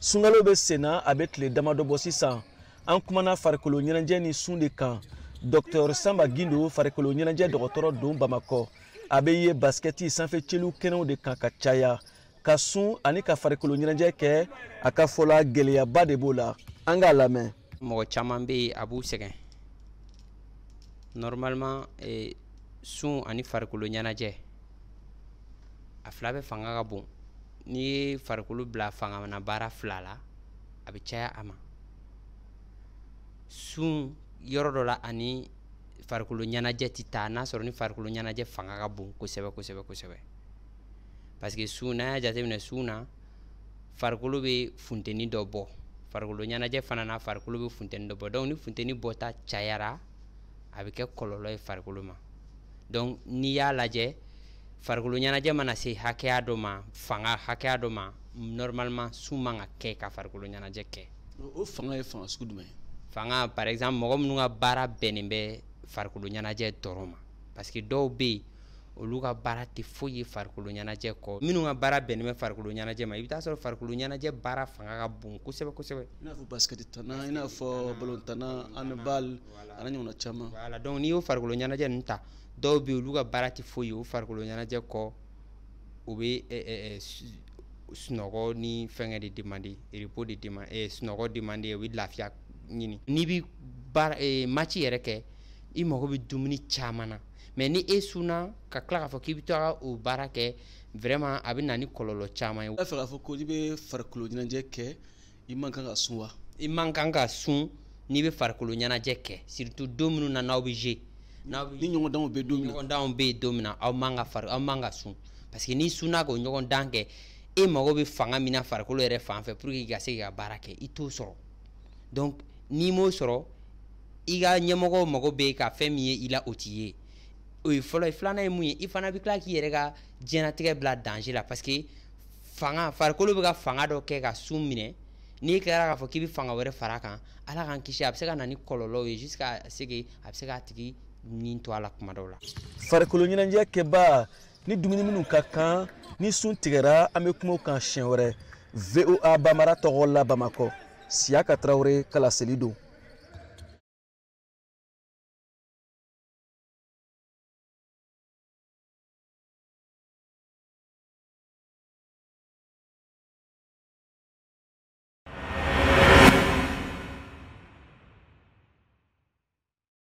Sungalo be sena a bɛ tile damadɔ bɔ sisan an kumana farikolo ɲɛnajɛ ni sun de kan. Dr Samba Gindo farikolo ɲɛnajɛ dɔgɔtɔrɔ don Bamakɔ a bɛ ye basketi sanfɛciliw kɛnɛw de kan ka caya ka sun ani ka farikolo ɲɛnajɛ kɛ a ka fɔla gɛlɛyaba de b'o la. An k'a lamɛn. Mɔgɔ caman bɛ a b'u sɛgɛn normalement sun ani farikolo ɲɛnajɛ a fila bɛ fanga ka bon. N'i ye farikolo bila fanga na baara fila la a bɛ caya a ma. Sun yɔrɔ dɔ la ani farikolo ɲɛnajɛ tɛ taa n'a sɔrɔ ni farikolo ɲɛnajɛ fanga ka bon kosɛbɛ kosɛbɛ kosɛbɛ. Parce que sun n'a y'a jateminɛ sun na farikolo bɛ funteni dɔ bɔ. Farikolo ɲɛnajɛ fana na farikolo bɛ funteni dɔ bɔ. Donc ni funteni bɔta cayara a bɛ kɛ kɔlɔlɔ ye farikolo ma. Donc n'i y'a lajɛ farikolo ɲɛnajɛ mana se hakɛya dɔ ma fanga hakɛya dɔ ma normalement sun man ka kɛ ka farikolo ɲɛnajɛ kɛ. O fanga ye fanga sugu jumɛn? Fanga par exemple mɔgɔ minnu ka baara bɛnnen bɛ farikolo ɲɛnajɛ dɔrɔn ma. Parce que dɔw bɛ yen olu ka baara tɛ foyi ye farikolo ɲɛnajɛ kɔ. Minnu ka baara bɛnnen bɛ farikolo ɲɛnajɛ ma i bɛ taa sɔrɔ farikolo ɲɛnajɛ baara fanga ka bon kosɛbɛ kosɛbɛ. I n'a fɔ basket tana, i n'a fɔ ballon tana, handball, a n'a ɲɔgɔnna caman. Voilà donc n'i y'o farikolo ɲɛnajɛ ninnu ta dɔw bɛ yen olu ka baara tɛ foyi ye o farikolo ɲɛnajɛ kɔ u bɛ sunɔgɔ ni fɛngɛ de demander repos de demander sunɔgɔ demander u bɛ lafiya ɲini. N'i bɛ baara match yɛrɛ kɛ i mago bɛ dumuni caman na mais ni e sunna ka tila k'a fɔ k'i bɛ taa o baara kɛ vraiment a bɛ na ni kɔlɔlɔ caman ye. I b'a fɛ k'a fɔ ko n'i bɛ farikolo ɲɛnajɛ kɛ i man kan ka sun wa? I man kan ka sun n'i bɛ farikolo ɲɛnajɛ kɛ surtout don minnu na n'aw bɛ jouer. Ni ɲɔgɔndanw bɛ don min na. Ɲɔgɔndanw bɛ yen don min na aw man ka sun parce que n'i sunna k'o ɲɔgɔndan kɛ e mago bɛ fanga min na farikolo yɛrɛ fan fɛ pour que i ka se k'i ka baara kɛ i t'o sɔrɔ. Donc n'i m'o sɔrɔ i ka ɲɛmɔgɔw mago bɛ ka fɛn min ye i la o t'i ye. O ye fɔlɔ ye. Filanan ye mun ye i fana bɛ tila k'i yɛrɛ ka diɲɛlatigɛ bila danger la parce que farikolo bɛ ka fanga dɔ kɛ ka sun minɛ n'i kɛra k'a fɔ k'i bɛ fanga wɛrɛ far'a kan Ala k'an kisi a bɛ se ka na ni kɔlɔlɔw ye jusqu'à ce que a bɛ se k'a tigi nin to a la kuma dɔw la. Farikolo ɲɛnajɛ kɛba ni dumuni minnu ka kan ni sun tigɛra an bɛ kuma o kan siɲɛ wɛrɛ. VOA Bamara tɔgɔ la Bamakɔ. Siyaka Traoré Kala Selido.